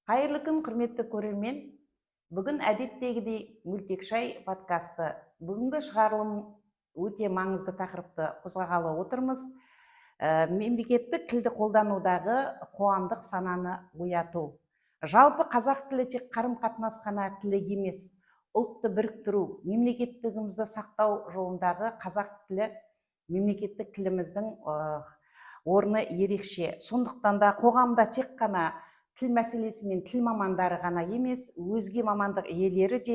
Қайырлы күн, құрметті көрермен. Бүгін әдеттегідей мөлтек шай подкасты. Бүгінгі шығарылым өте маңызды тақырыпты қозғағалы отырмыз. Мемлекеттік тілді қолданудағы қоғамдық сананы ояту. Жалпы қазақ тілі тек қарым-қатынас қана тілі емес, ұлтты біріктіру, мемлекеттігімізді сақтау жолындағы қазақ тілі мемлекеттік тіліміздің орны ерекше. Сондықтан да қоғамда тек қана тіл мәселесі мен тіл мамандары ғана емес, өзге мамандық иелері де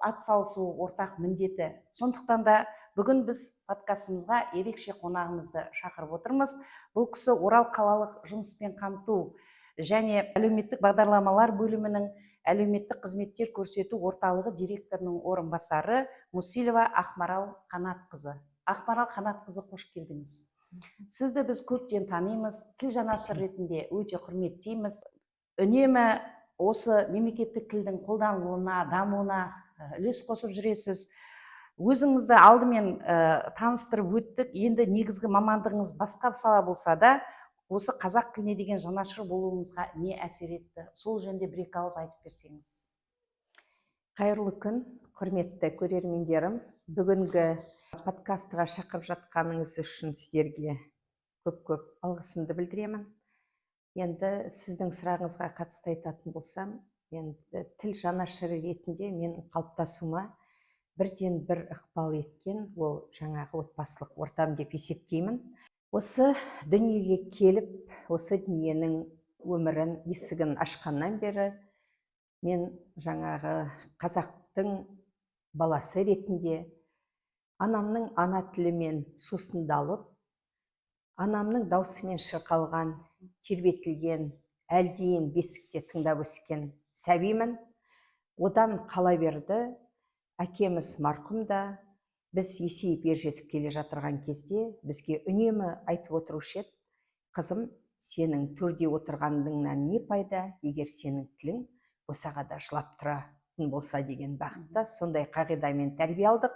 атсалысу ортақ міндеті. Сондықтан да бүгін біз подкастымызға ерекше қонағымызды шақырып отырмыз. Бұл кісі Орал қалалық жұмыспен қамту және әлеуметтік бағдарламалар бөлімінің әлеуметтік қызметтер көрсету орталығы директорының орынбасары Мусилова Ақмарал Қанатқызы. Ақмарал Қанатқызы, қош келдіңіз. Сізді біз көптен танимыз, тіл жанашыр ретінде өте құрметтейміз. Үнемі осы мемлекеттік тілдің қолданылуына, дамуына үлес қосып жүресіз. Өзіңізді алдымен таныстырып өттік. Енді негізгі мамандығыңыз басқа сала болса да, осы қазақ тіліне деген жанашыр болуыңызға не әсер етті? Сол жөнінде бір-екі ауыз айтып берсеңіз. Қайырлы күн, құрметті көрермендерім. Бүгінгі подкастыға шақырып жатқаныңыз үшін сіздерге көп алғысымды білдіремін. Енді сіздің сұрағыңызға қатысты айтатын болсам, енді тіл жанашыры ретінде менің қалыптасуыма бірден бір ықпал еткен ол жаңағы отбасылық ортам деп есептеймін. Осы дүниеге келіп, осы дүниенің өмірін, есігін ашқаннан бері мен жаңағы қазақтың баласы ретінде анамның ана тілімен сусындалып, анамның даусымен шырқалған, тербетілген, әлдейін бесікте тыңдап өскен сәбимін. Одан қала берді, әкеміз марқұм да, біз есейіп ержетіп келе жатырған кезде бізге үнемі айтып отырушы еді: қызым, сенің төрде отырғаныңнан не пайда, егер сенің тілің босағада жылап тұратын болса деген бағытта сондай қағидамен тәрбие алдық.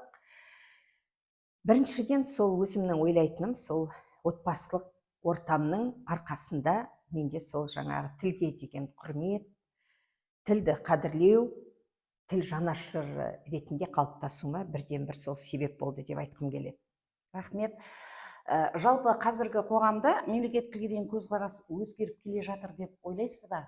Біріншіден сол өзімнің ойлайтыным, сол отбасылық ортамның арқасында менде сол жаңағы тілге деген құрмет, тілді қадірлеу, тіл жанашыры ретінде қалыптасуыма бірден бір сол себеп болды деп айтқым келеді. Рахмет. Жалпы қазіргі қоғамда мемлекеттік тілге деген көзқарас өзгеріп келе жатыр деп ойлайсыз ба?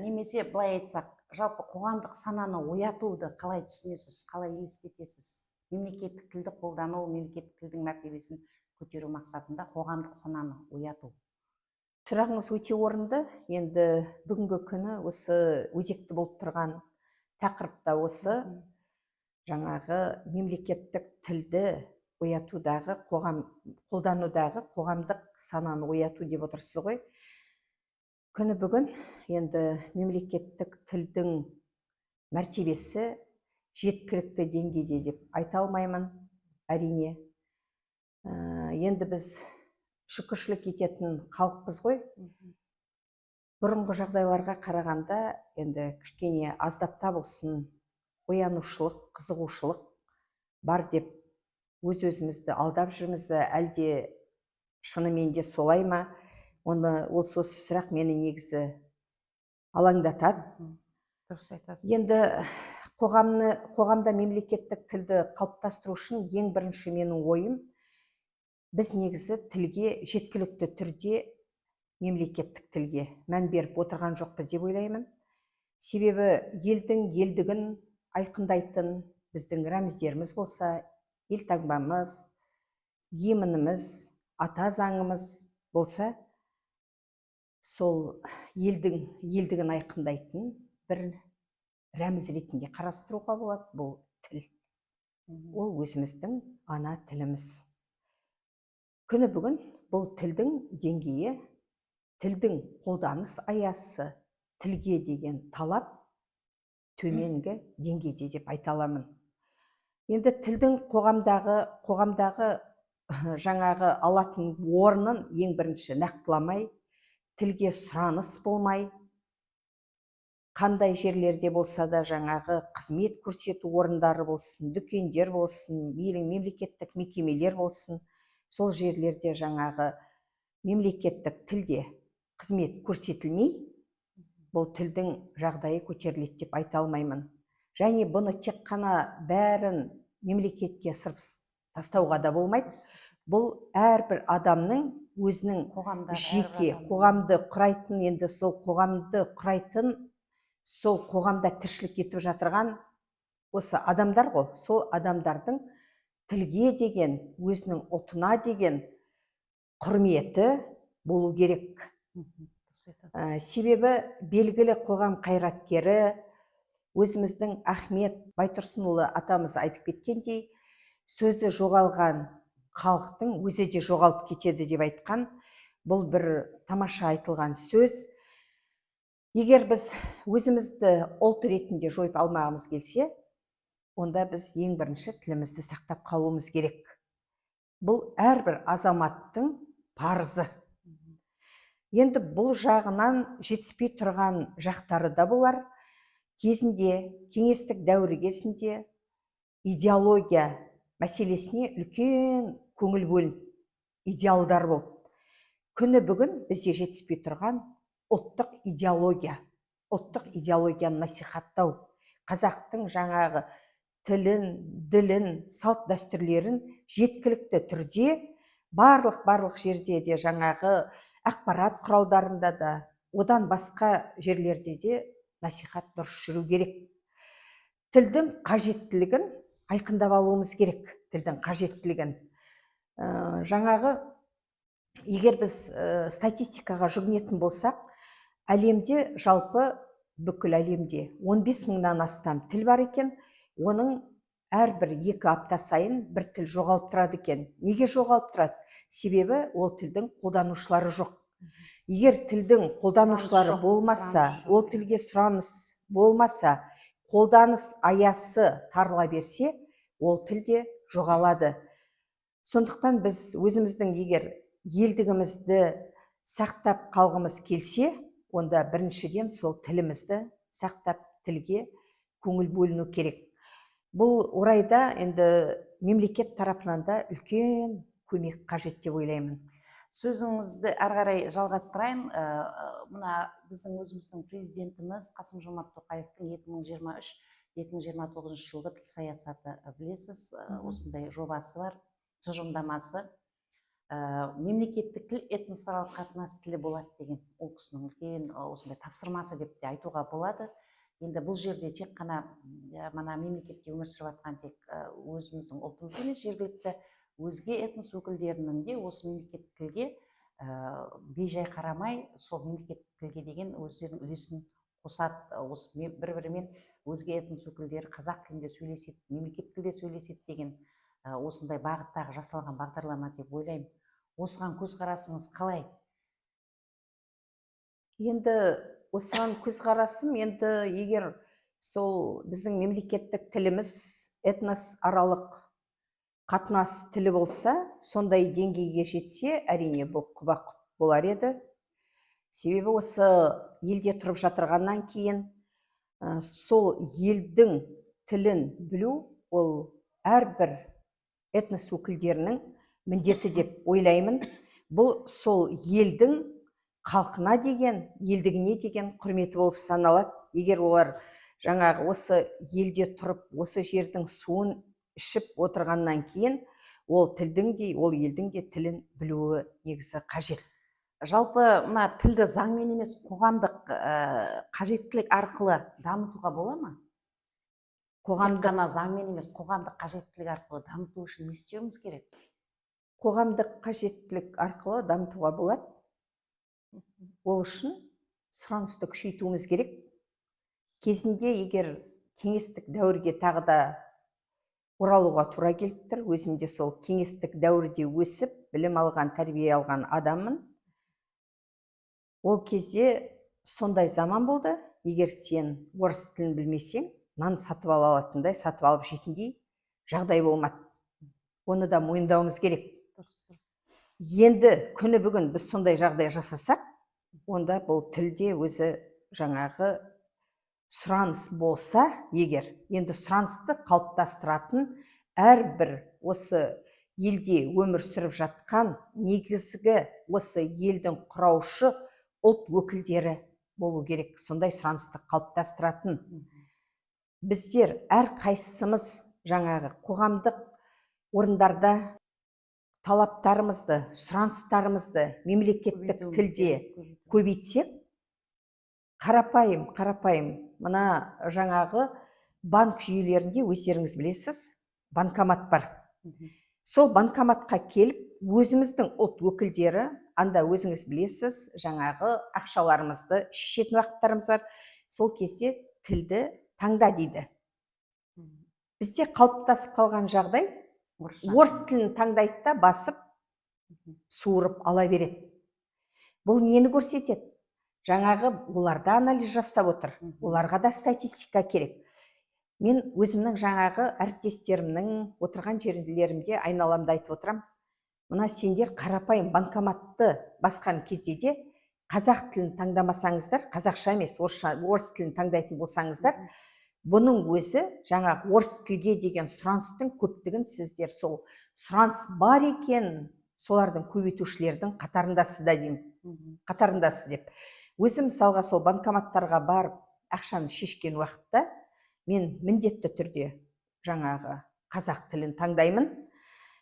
Немесе былай айтсақ, жалпы қоғамдық сананы оятуды қалай түсінесіз, қалай елестетесіз? Мемлекеттік тілді қолдану, мемлекеттік тілдің мәртебесін көтеру мақсатында қоғамдық сананы ояту. Сұрағыңыз өте орынды. Енді бүгінгі күні осы өзекті болып тұрған тақырыпта осы жаңағы мемлекеттік тілді оятудағы, қолданудағы қоғамдық сананы ояту деп отырсыз ғой. Күні бүгін енді мемлекеттік тілдің мәртебесі жеткілікті деңгейде деп айта алмаймын, әрине. Енді біз шүкіршілік ететін халықпыз ғой. Бұрынғы жағдайларға қарағанда енді кішкене аздапта болсын оянушылық, қызығушылық бар деп өз-өзімізді алдап жүрміз бе, әлде шынымен де солай ма? Осы сұрақ мені негізі алаңдатады. Дұрыс айтасыз. Енді қоғамда мемлекеттік тілді қалыптастыру үшін ең бірінші менің ойым, біз негізі тілге жеткілікті түрде мемлекеттік тілге мән беріп отырған жоқпыз деп ойлаймын. Себебі елдің елдігін айқындайтын біздің рәміздеріміз болса, елтаңбамыз, гимніміз, ата заңымыз болса, сол елдігін айқындайтын бір рәміз ретінде қарастыруға болады. Бұл тіл. Ол өзіміздің ана тіліміз. Күні бүгін бұл тілдің деңгейі, тілдің қолданыс аясы, тілге деген талап төменгі деңгейде деп айта аламын. Енді тілдің қоғамдағы жаңағы алатын орнын ең бірінші нақтыламай, тілге сұраныс болмай, қандай жерлерде болса да жаңағы қызмет көрсету орындары болсын, дүкендер болсын, мемлекеттік мекемелер болсын, сол жерлерде жаңағы мемлекеттік тілде қызмет көрсетілмей, бұл тілдің жағдайы көтеріледі деп айта алмаймын. Және бұны тек қана бәрін мемлекетке ысырып тастауға да болмайды. Бұл әрбір адамның өзінің жеке қоғамды құрайтын, енді сол қоғамды құрайтын, сол қоғамда тіршілік етіп жатырған осы адамдар ғой. Сол адамдардың тілге деген, өзінің ұлтына деген құрметі болу керек. Себебі белгілі қоғам қайраткері, өзіміздің Ахмет Байтұрсынұлы атамыз айтып кеткендей, сөзі жоғалған халықтың өзі де жоғалып кетеді деп айтқан. Бұл бір тамаша айтылған сөз. Егер біз өзімізді ұлт ретінде жойып алмағымыз келсе, онда біз ең бірінші тілімізді сақтап қалуымыз керек. Бұл әрбір азаматтың парызы. Енді бұл жағынан жетіспей тұрған жақтары да болар. Кезінде, кеңестік дәуірі кезінде идеология мәселесіне үлкен көңіл бөлініп, идеалдар болды. Күні бүгін бізде жетіспей тұрған ұлттық идеологияны насихаттау, қазақтың жаңағы тілін, ділін, салт дәстүрлерін жеткілікті түрде барлық жерде де, жаңағы ақпарат құралдарында да, одан басқа жерлерде де насихат дұрыс жүру керек. Тілдің қажеттілігін айқындап алуымыз керек. Тілдің қажеттілігін. Жаңағы, егер біз статистикаға жүгінетін болсақ, әлемде жалпы, бүкіл әлемде 15 мыңнан астам тіл бар екен. Оның әрбір 2 апта сайын бір тіл жоғалып тұрады екен. Неге жоғалып тұрады? Себебі ол тілдің қолданушылары жоқ. Егер тілдің қолданушылары болмаса, ол тілге сұраныс болмаса, қолданыс аясы тарыла берсе, ол тілде жоғалады. Сондықтан біз өзіміздің егер елдігімізді сақтап қалғымыз келсе, онда біріншіден сол тілімізді сақтап, тілге көңіл бөліну керек. Бұл орайда енді мемлекет тарапынан да үлкен көмек қажет деп ойлаймын. Сөзіңізді әрі қарай жалғастырайын. Мына біздің өзіміздің президентіміз Қасым-Жомарт Тоқаевтың 2023-2029 жылғы тіл саясаты, білесіз, осындай жобасы бар, тұжырымдамасы. Мемлекеттік тіл этносаралық қатынас тілі болады деген ол кісінің үлкен осындай тапсырмасы деп те айтуға болады. Енді бұл жерде тек қана мына мемлекетте өмір сүріп жатқан тек өзіміздің ұлтымыз емес, жергілікті өзге этнос өкілдерінің де осы мемлекеттік тілге бейжай қарамай, сол мемлекеттік тілге деген өздерінің үлесін қосады. Осы бір-бірімен өзге этнос өкілдері қазақ тілінде сөйлеседі, мемлекеттік тілде сөйлеседі деген осындай бағыттағы жасалған бағдарлама деп ойлаймын. Осыған көзқарасыңыз қалай? Енді осыған көзқарасым, енді егер сол біздің мемлекеттік тіліміз этносаралық қатынас тілі болса, сондай деңгейге жетсе, әрине бұл құба-құп болар еді. Себебі осы елде тұрып жатырғаннан кейін сол елдің тілін білу, ол әрбір этнос өкілдерінің міндеті деп ойлаймын. Бұл сол елдің халқына деген, елдігіне деген құрметі болып саналады. Егер олар жаңағы осы елде тұрып, осы жердің суын ішіп отырғаннан кейін, ол тілдің де, ол елдің де тілін білуі негізі қажет. Жалпы мына тілді заңмен емес, қоғамдық қажеттілік арқылы дамытуға бола ма? Тек қана заңмен емес, қоғамдық қажеттілік арқылы дамыту үшін не істеуіміз керек? Қоғамдық қажеттілік арқылы дамытуға болады. Ол үшін сұранысты күшейтуіміз керек. Кезінде егер кеңестік дәуірге тағы да оралуға тура келіп тұр, өзімде сол кеңестік дәуірде өсіп, білім алған, тәрбие алған адаммын. Ол кезде сондай заман болды, егер сен орыс тілін білмесең, нан сатып ала алатындай, сатып алып жейтіндей жағдай болмады. Оны да мойындауымыз керек. Енді күні бүгін біз сондай жағдай жасасақ, онда бұл тілде өзі жаңағы сұраныс болса, егер енді сұранысты қалыптастыратын әрбір осы елде өмір сүріп жатқан негізгі осы елдің құраушы ұлт өкілдері болу керек, сондай сұранысты қалыптастыратын. Біздер әр қайсымыз жаңағы қоғамдық орындарда талаптарымызды, сұраныстарымызды мемлекеттік тілде көбейтсек, қарапайым мына жаңағы банк жүйелерінде өздеріңіз білесіз, банкомат бар. Сол банкоматқа келіп, өзіміздің ұлт өкілдері, анда өзіңіз білесіз, жаңағы ақшаларымызды шешетін уақыттарымыз бар. Сол кезде тілді таңда дейді. Бізде қалыптасып қалған жағдай, орыс тілін таңдайды да басып, суырып ала береді. Бұл нені көрсетеді? Жаңағы оларда анализ жасап отыр. Оларға да статистика керек. Мен өзімнің жаңағы әріптестерімнің отырған жерлерімде айналамда айтып отырам. Мына сендер қарапайым банкоматты басқан кезде де қазақ тілін таңдамасаңыздар, қазақша емес, орыс тілін таңдайтын болсаңыздар, бұның өзі жаңағы орыс тілге деген сұраныстың көптігін сіздер сол сұраныс бар екен, солардың көбейтушілердің қатарындасыз да деймін. Қатарындасыз деп. Өзім мысалға сол банкоматтарға барып ақшаны шешкен уақытта мен міндетті түрде жаңағы қазақ тілін таңдаймын.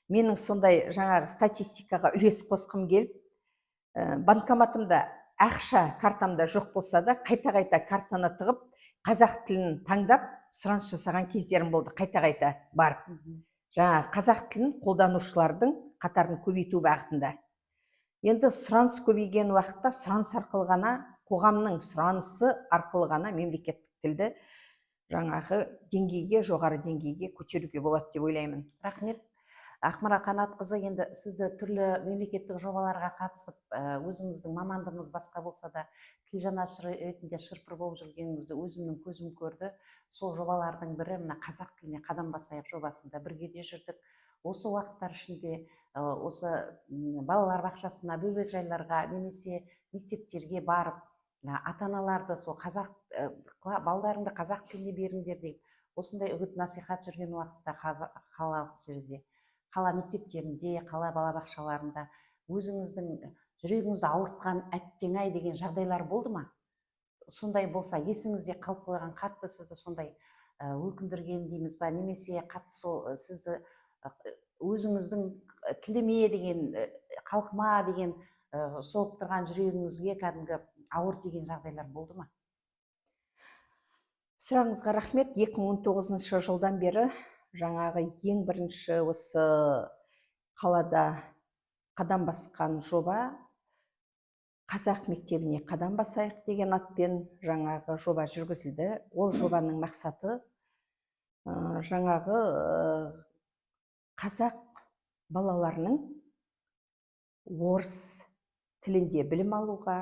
Менің сондай жаңағы статистикаға үлес қосқым келіп, банкоматымда ақша картамда жоқ болса да, қайта картаны тығып, қазақ тілін таңдап, сұраныс жасаған кездерім болды, қайта барып. Жаңағы қазақ тілін қолданушылардың қатарын көбейту бағытында. Енді сұраныс көбейген уақытта сұраныс арқылы ғана, қоғамның сұранысы арқылы ғана мемлекеттік тілді жаңағы деңгейге, жоғары деңгейге көтеруге болады деп ойлаймын. Рахмет. Ақмара Қанатқызы, енді сізді түрлі мемлекеттік жобаларға қатысып, өзіңіздің мамандығыңыз басқа болса да, тіл жанашыры ретінде шырпыр болып жүргеніңізді өзімнің көзім көрді. Сол жобалардың бірі мына қазақ тіліне қадам басайық жобасында бірге де жүрдік. Осы уақыттар ішінде осы балалар бақшасына, бөбекжайларға немесе мектептерге барып, ата-аналарды сол қазақ балдарыңды қазақ тіліне беріңдер деп, осындай үгіт насихат жүрген уақытта қалалық жерде, қала мектептерінде, қала балабақшаларында өзіңіздің жүрегіңізді ауыртқан әттең-ай деген жағдайлар болды ма? Сондай болса, есіңізде қалып қойған, қатты сізді сондай өкіндірген дейміз ба, немесе қатты сол сізді өзіңіздің тіліме деген, халқыма деген соғып тұрған жүрегіңізге кәдімгі ауыр деген жағдайлар болды ма? Сұрағыңызға рахмет. 2019 жылдан бері жаңағы ең бірінші осы қалада қадам басқан жоба қазақ мектебіне қадам басайық деген атпен жаңағы жоба жүргізілді. Ол жобаның мақсаты жаңағы қазақ балаларының орыс тілінде білім алуға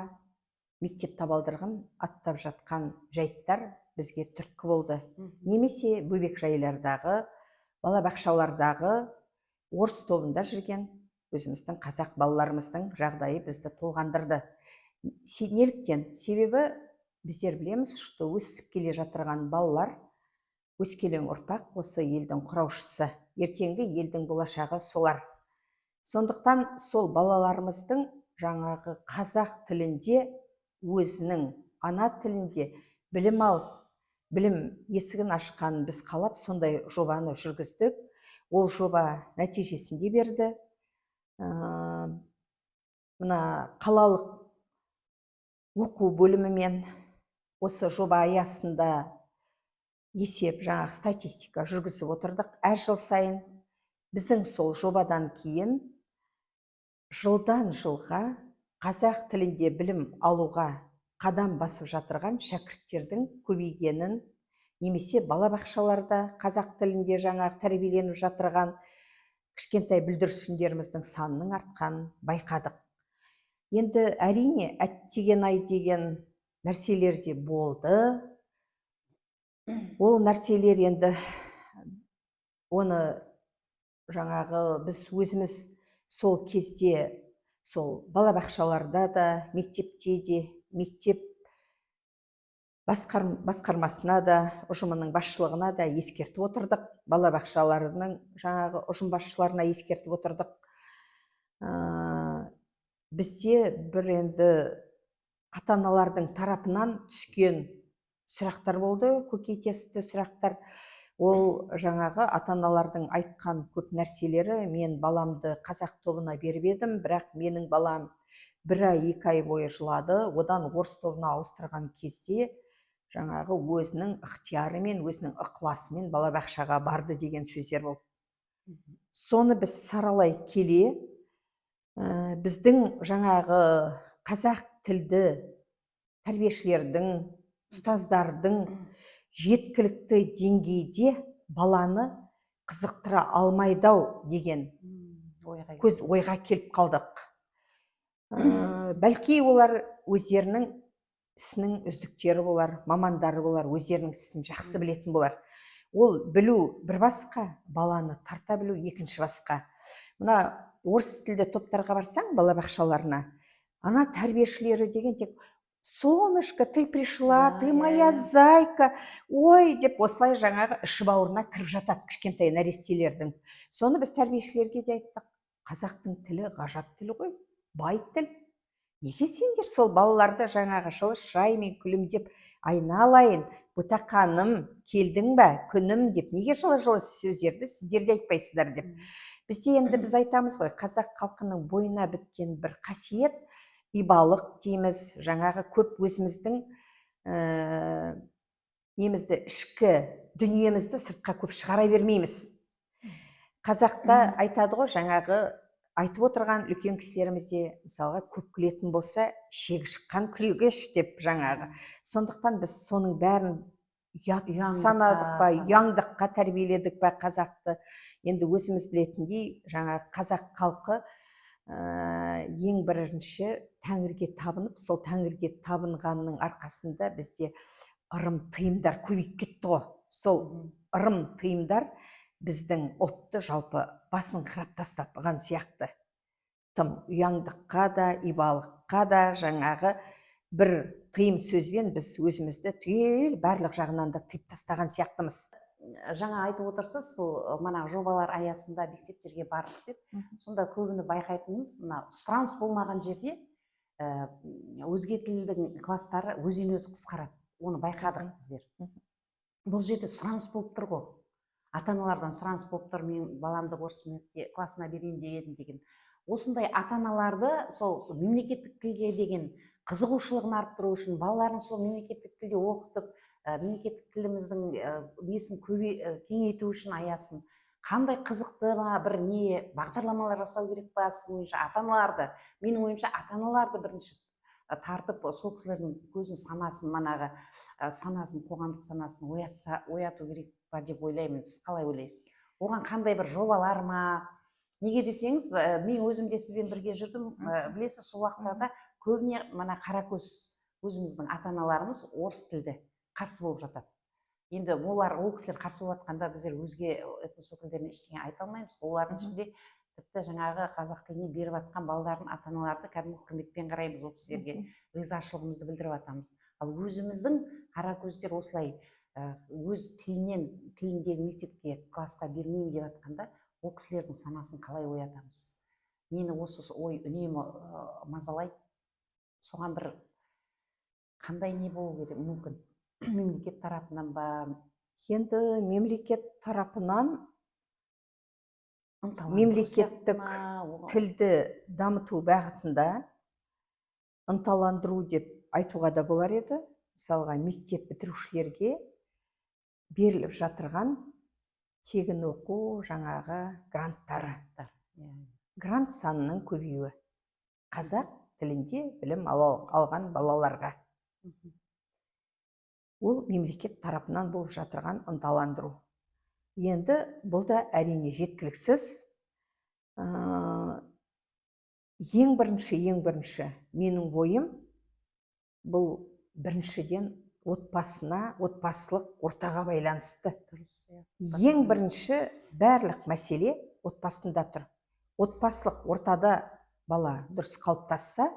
мектеп табалдырығын аттап жатқан жайттар бізге түрткі болды. Немесе бөбекжайлардағы, балабақшалардағы орыс тобында жүрген өзіміздің қазақ балаларымыздың жағдайы бізді толғандырды. Неліктен? Себебі біздер білеміз, что өсіп келе жатырған балалар, өскелең ұрпақ осы елдің құраушысы, ертеңгі елдің болашағы солар. Сондықтан сол балаларымыздың жаңағы қазақ тілінде, өзінің ана тілінде білім алып, білім есігін ашқан біз қалап, сондай жобаны жүргіздік. Ол жоба нәтижесінде берді. Мына қалалық оқу бөлімімен осы жоба аясында есеп, жаңағы статистика жүргізіп отырдық. Әр жыл сайын біздің сол жобадан кейін жылдан жылға қазақ тілінде білім алуға қадам басып жатырған шәкірттердің көбейгенін, немесе балабақшаларда қазақ тілінде жаңағы тәрбиеленіп жатырған кішкентай бүлдіршіндеріміздің санының артқанын байқадық. Енді әрине әттеген-ай деген нәрселер де болды. Ол нәрселер енді оны жаңағы біз өзіміз сол кезде сол балабақшаларда да, мектепте де, мектеп басқармасына да, ұжымының басшылығына да ескертіп отырдық. Балабақшаларының жаңағы ұжым басшыларына ескертіп отырдық. Бізде бір енді ата-аналардың тарапынан түскен сұрақтар болды, көкейтесті сұрақтар. Ол жаңағы ата-аналардың айтқан көп нәрселері, мен баламды қазақ тобына беріп едім, бірақ менің балам 1 ай 2 ай бойы жылады, одан орыс тобына ауыстырған кезде жаңағы өзінің ықтиярымен, өзінің ықыласымен балабақшаға барды деген сөздер болды. Соны біз саралай келе, біздің жаңағы қазақ тілді тәрбиешілердің, ұстаздардың жеткілікті деңгейде баланы қызықтыра алмайдау деген ойға келіп қалдық. Бәлки олар өздерінің ісінің үздіктері болар, мамандары болар, өздерінің ісін жақсы білетін болар. Ол білу бір басқа, баланы тарта білу екінші басқа. Мына орыс тілді топтарға барсаң, балабақшаларына, ана тәрбиешілері деген тек солнышко, ты пришла, ты моя зайка, ой деп осылай жаңағы іші бауырына кіріп жатады кішкентай нәрестелердің. Соны біз тәрбиешілерге де айттық, қазақтың тілі ғажап тіл ғой, бай тіл. Неге сендер сол балаларды жаңағы жылы шыраймен күлімдеп айналайын, бұтақаным, келдің бе, күнім деп, неге жылы сөздерді сіздер де айтпайсыздар деп. Бізде енді біз айтамыз ғой, қазақ халқының бойына біткен бір қасиет, ибалық дейміз, жаңағы көп өзіміздің немізді, ішкі дүниемізді сыртқа көп шығара бермейміз. Қазақта айтады ғой, жаңағы айтып отырған үлкен кісілерімізде, мысалға, көп күлетін болса, шегі шыққан күлегеш деп жаңағы. Сондықтан біз соның бәрін ұят санадық па, ұяңдыққа тәрбиеледік па қазақты. Енді өзіміз білетіндей, жаңағы қазақ халқы ең бірінші Тәңірге табынып, сол Тәңірге табынғанның арқасында бізде ырым тыйымдар көбейіп кетті ғой. Сол ырым тыйымдар біздің ұлтты жалпы басын қырап тастапқан сияқты. Тым ұяңдыққа да, ибалыққа да жаңағы бір тыйым сөзбен біз өзімізді түгел барлық жағынан да тыйып тастаған сияқтымыз. Жаңа айтып отырсыз, сол мына жобалар аясында мектептерге бардық деп, сонда көбіне байқайтынымыз, мына сұраныс болмаған жерде өзге тілдің класстары өзінен өзі қысқарады. Оны байқадық біздер. Бұл жерде сұраныс болып тұр ғой. Ата-аналардан сұраныс болып тұр, мен баламды орыс классына берейін деген. Осындай ата-аналарды сол мемлекеттік тілге деген қызығушылығын арттыру үшін, балаларын сол мемлекеттік тілде оқытып, мемлекеттік тіліміздің несін кеңейту үшін аясын қандай қызықты ма бір не бағдарламалар жасау керек па сіздің ойыңызша? Ата-аналарды, менің ойымша ата-аналарды бірінші тартып, сол кісілердің көзін санасын, манағы санасын, қоғамдық санасын ояту керек па деп ойлаймын. Сіз қалай ойлайсыз? Оған қандай бір жобалар ма? Неге десеңіз, мен өзім де сізбен бірге жүрдім, білесіз, сол уақыттарда көбіне мана қаракөз өзіміздің ата-аналарымыз орыс тілді қарсы болып жатады. Енді ол кісілер қарсы болып жатқанда біздер өзге этнос өкілдеріне ештеңе айта алмаймыз. Олардың ішінде тіпті жаңағы қазақ тіліне беріп жатқан балалардың ата-аналарды кәдімгі құрметпен қараймыз, ол кісілерге ризашылығымызды білдіріп жатамыз. Ал өзіміздің қаракөздер осылай өз тіліндегі мектепке классқа бермеймін деп жатқанда, ол кісілердің санасын қалай оятамыз? Мені осы ой үнемі мазалайды. Соған бір қандай не болу керек мүмкін? Мемлекет тарапынан ба? Енді мемлекет тарапынан мемлекеттік тілді дамыту бағытында ынталандыру деп айтуға да болар еді. Мысалға, мектеп бітірушілерге беріліп жатырған тегін оқу жаңағы гранттары. Грант санының көбеюі. Қазақ тілінде білім алған балаларға. Ол мемлекет тарапынан болып жатырған ынталандыру. Енді бұл да әрине жеткіліксіз. Ең бірінші менің ойым, бұл біріншіден отбасылық ортаға байланысты. Ең бірінші барлық мәселе отбасында тұр. Отбасылық ортада бала дұрыс қалыптасса,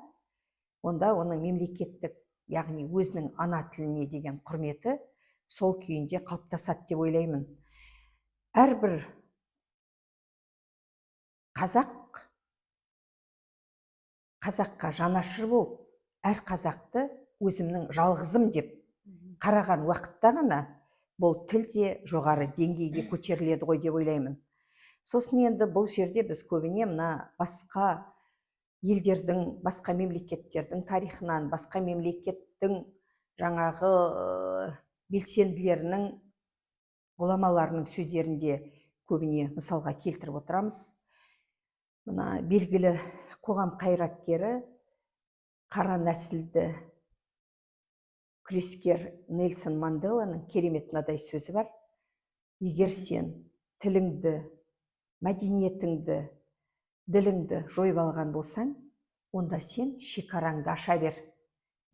онда оның мемлекеттік, яғни өзінің ана тіліне деген құрметі сол күйінде қалыптасады деп ойлаймын. Әрбір қазаққа жанашыр болып, әр қазақты өзімнің жалғызым деп қараған уақытта ғана бұл тіл де жоғары деңгейге көтеріледі ғой деп ойлаймын. Сосын енді бұл жерде біз көбіне мына басқа елдердің, басқа мемлекеттердің тарихынан, басқа мемлекеттің жаңағы белсенділерінің, ғұламаларының сөздерінде көбіне мысалға келтіріп отырамыз. Мына белгілі қоғам қайраткері, қара нәсілді күрескер Нельсон Манделаның керемет мынадай сөзі бар: егер сен тіліңді, мәдениетіңді, діліңді жойып алған болсаң, онда сен шекараңды аша бер.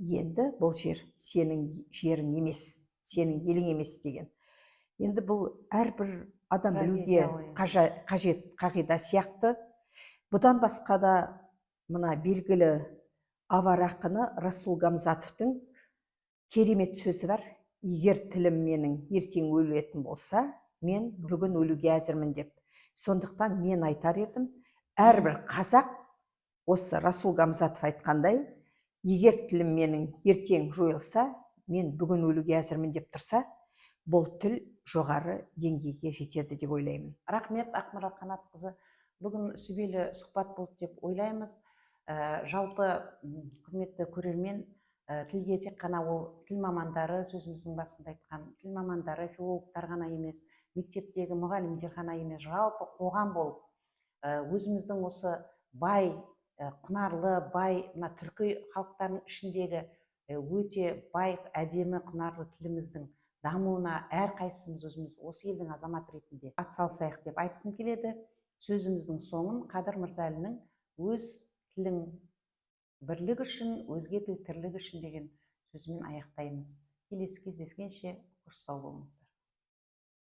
Енді бұл жер сенің жерің емес, сенің елің емес деген. Енді бұл әрбір адам білуге қажет қағида сияқты. Бұдан басқа да мына белгілі авар ақыны Расул Гамзатовтың керемет сөзі бар: егер тілім менің ертең өлетін болса, мен бүгін өлуге әзірмін деп. Сондықтан мен айтар едім, әрбір қазақ осы Расул Гамзатов айтқандай, егер тілім менің ертең жойылса, мен бүгін өлуге әзірмін деп тұрса, бұл тіл жоғары деңгейге жетеді деп ойлаймын. Рахмет, Ақмарал Қанатқызы. Бүгін сүбелі сұхбат болды деп ойлаймыз. Жалпы, құрметті көрермен, тілге тек қана ол тіл мамандары, сөзіміздің басында айтқан тіл мамандары, филологтар ғана емес, мектептегі мұғалімдер ғана емес, жалпы қоғам болып, өзіміздің осы бай, құнарлы, бай, мына түркі халықтарының ішіндегі өте бай, әдемі, құнарлы тіліміздің дамуына әрқайсымыз өзіміз осы елдің азаматы ретінде атсалысайық деп айтқым келеді. Сөзіміздің соңын Қадыр Мырзалиннің өз тілің бірлік үшін, өзге тіл тірлік үшін деген сөзімен аяқтаймыз. Келесі кездескенше қош сау болыңыздар.